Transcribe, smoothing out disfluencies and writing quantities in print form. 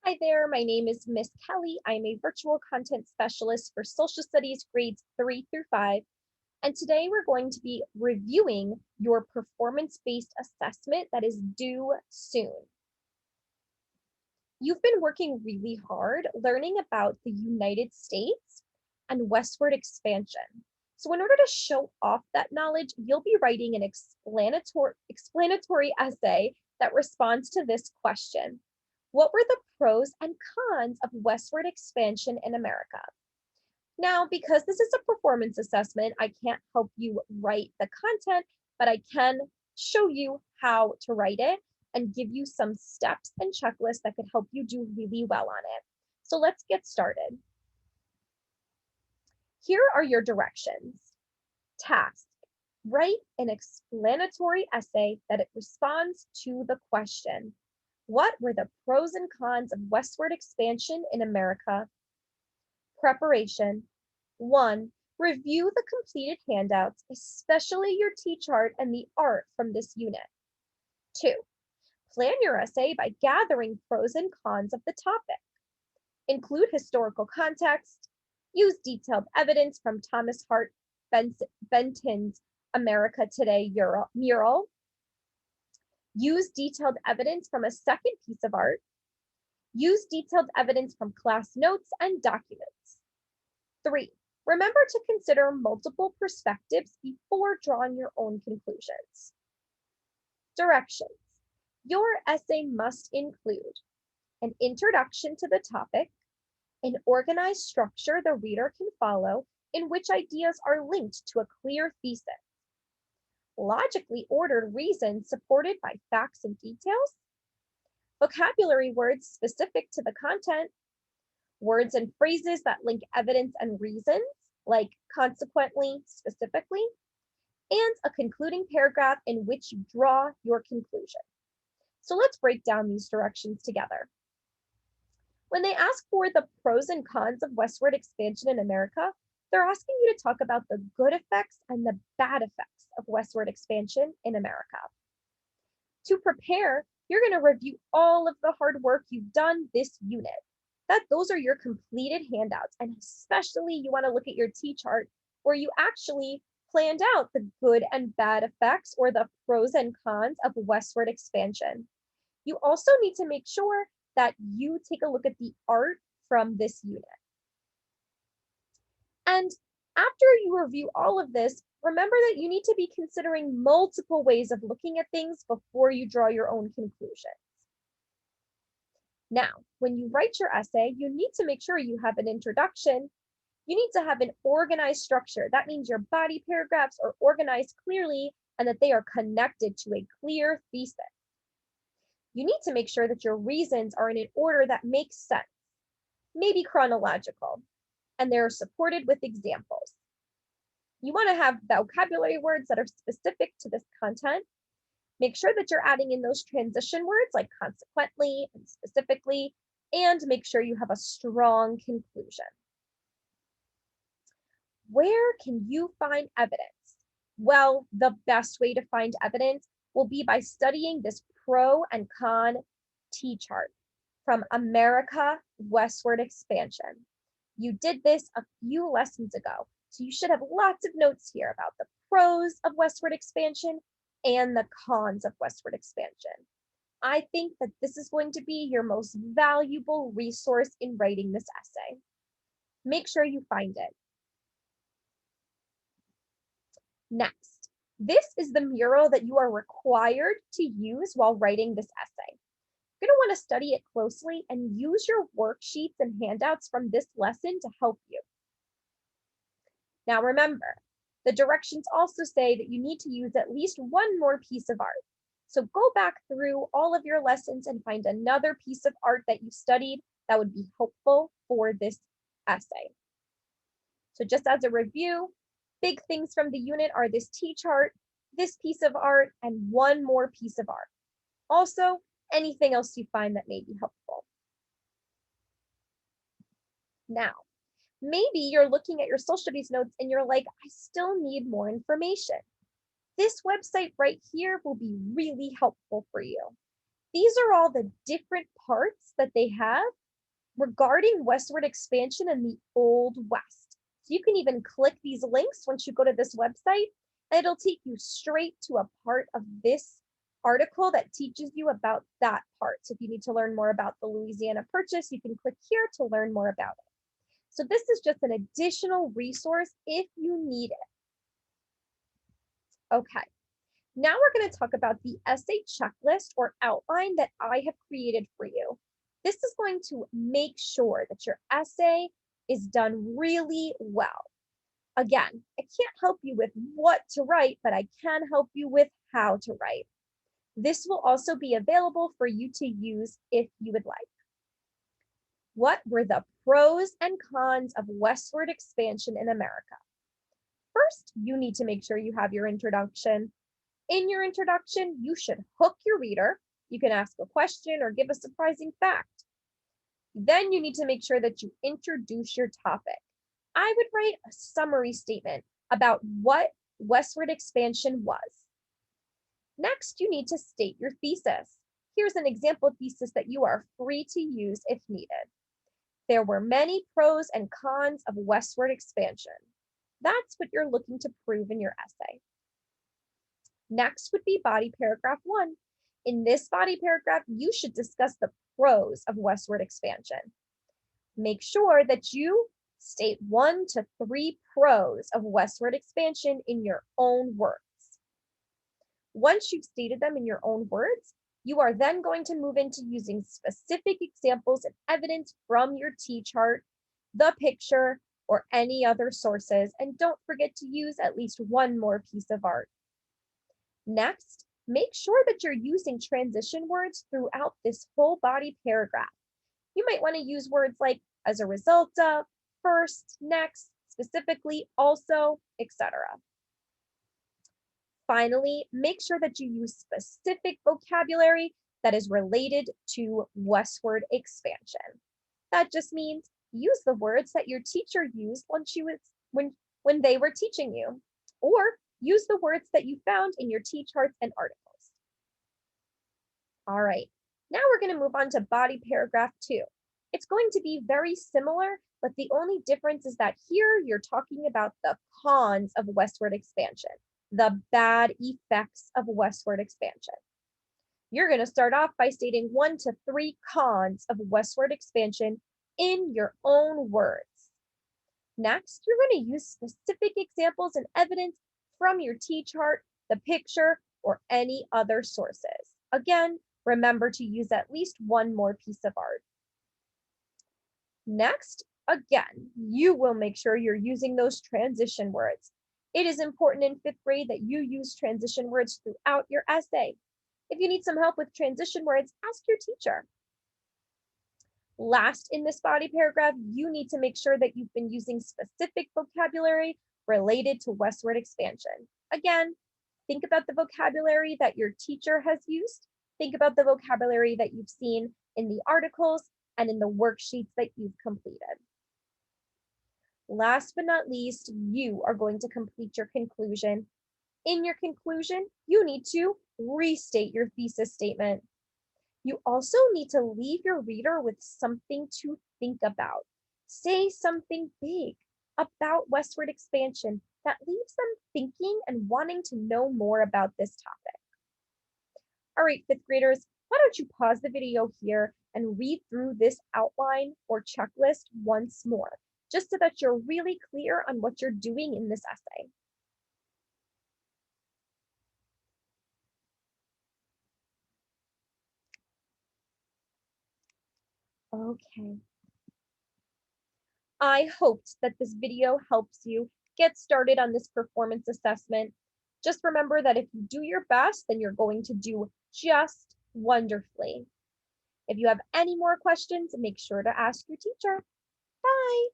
Hi there, my name is Miss Kelly. I'm a virtual content specialist for social studies grades 3 through 5. And today we're going to be reviewing your performance-based assessment that is due soon. You've been working really hard learning about the United States and westward expansion. So in order to show off that knowledge, you'll be writing an explanatory essay that responds to this question. What were the pros and cons of westward expansion in America? Now, because this is a performance assessment, I can't help you write the content, but I can show you how to write it and give you some steps and checklists that could help you do really well on it. So let's get started. Here are your directions. Task: write an explanatory essay that it responds to the question. What were the pros and cons of westward expansion in America? Preparation: 1. Review the completed handouts, especially your T-chart and the art from this unit. 2. Plan your essay by gathering pros and cons of the topic. Include historical context. Use detailed evidence from Thomas Hart Benton's America Today mural. Use detailed evidence from a second piece of art. Use detailed evidence from class notes and documents. 3. Remember to consider multiple perspectives before drawing your own conclusions. Directions: your essay must include an introduction to the topic, an organized structure the reader can follow in which ideas are linked to a clear thesis, logically ordered reasons supported by facts and details, vocabulary words specific to the content, words and phrases that link evidence and reasons, like consequently, specifically, and a concluding paragraph in which you draw your conclusion. So let's break down these directions together. When they ask for the pros and cons of westward expansion in America, they're asking you to talk about the good effects and the bad effects of westward expansion in America. To prepare, you're going to review all of the hard work you've done this unit. Those are your completed handouts, and especially you want to look at your T-chart where you actually planned out the good and bad effects or the pros and cons of westward expansion. You also need to make sure that you take a look at the art from this unit. And after you review all of this, remember that you need to be considering multiple ways of looking at things before you draw your own conclusions. Now, when you write your essay, you need to make sure you have an introduction. You need to have an organized structure. That means your body paragraphs are organized clearly and that they are connected to a clear thesis. You need to make sure that your reasons are in an order that makes sense, maybe chronological, and they're supported with examples. You want to have vocabulary words that are specific to this content. Make sure that you're adding in those transition words like consequently and specifically, and make sure you have a strong conclusion. Where can you find evidence? Well, the best way to find evidence will be by studying this pro and con T-chart from America Westward Expansion. You did this a few lessons ago, so you should have lots of notes here about the pros of westward expansion and the cons of westward expansion. I think that this is going to be your most valuable resource in writing this essay. Make sure you find it. Next, this is the mural that you are required to use while writing this essay. You're going to want to study it closely and use your worksheets and handouts from this lesson to help you. Now remember, the directions also say that you need to use at least one more piece of art. So go back through all of your lessons and find another piece of art that you studied that would be helpful for this essay. So just as a review, big things from the unit are this T-chart, this piece of art, and one more piece of art. Also, anything else you find that may be helpful. Now, maybe you're looking at your social studies notes and you're like, I still need more information. This website right here will be really helpful for you. These are all the different parts that they have regarding westward expansion in the Old West. So you can even click these links once you go to this website, and it'll take you straight to a part of this article that teaches you about that part. So if you need to learn more about the Louisiana Purchase, you can click here to learn more about it. So this is just an additional resource if you need it. Okay, now we're going to talk about the essay checklist or outline that I have created for you. This is going to make sure that your essay is done really well. Again, I can't help you with what to write, but I can help you with how to write. This will also be available for you to use if you would like. What were the pros and cons of westward expansion in America? First, you need to make sure you have your introduction. In your introduction, you should hook your reader. You can ask a question or give a surprising fact. Then you need to make sure that you introduce your topic. I would write a summary statement about what westward expansion was. Next, you need to state your thesis. Here's an example thesis that you are free to use if needed. There were many pros and cons of westward expansion. That's what you're looking to prove in your essay. Next would be body paragraph 1. In this body paragraph, you should discuss the pros of westward expansion. Make sure that you state 1 to 3 pros of westward expansion in your own words. Once you've stated them in your own words, you are then going to move into using specific examples and evidence from your T-chart, the picture, or any other sources, and don't forget to use at least one more piece of art. Next, make sure that you're using transition words throughout this whole body paragraph. You might want to use words like as a result of, first, next, specifically, also, etc. Finally, make sure that you use specific vocabulary that is related to westward expansion. That just means use the words that your teacher used when they were teaching you, or use the words that you found in your T-charts and articles. All right, now we're going to move on to body paragraph 2. It's going to be very similar, but the only difference is that here you're talking about the cons of westward expansion, the bad effects of westward expansion. You're going to start off by stating 1 to 3 cons of westward expansion in your own words. Next, you're going to use specific examples and evidence from your T-chart, the picture, or any other sources. Again, remember to use at least one more piece of art. Next, again, you will make sure you're using those transition words. It is important in 5th grade that you use transition words throughout your essay. If you need some help with transition words, ask your teacher. Last, in this body paragraph, you need to make sure that you've been using specific vocabulary related to westward expansion. Again, think about the vocabulary that your teacher has used. Think about the vocabulary that you've seen in the articles and in the worksheets that you've completed. Last but not least, you are going to complete your conclusion. In your conclusion, you need to restate your thesis statement. You also need to leave your reader with something to think about. Say something big about westward expansion that leaves them thinking and wanting to know more about this topic. All right, 5th graders, why don't you pause the video here and read through this outline or checklist once more, just so that you're really clear on what you're doing in this essay. Okay. I hoped that this video helps you get started on this performance assessment. Just remember that if you do your best, then you're going to do just wonderfully. If you have any more questions, make sure to ask your teacher. Bye.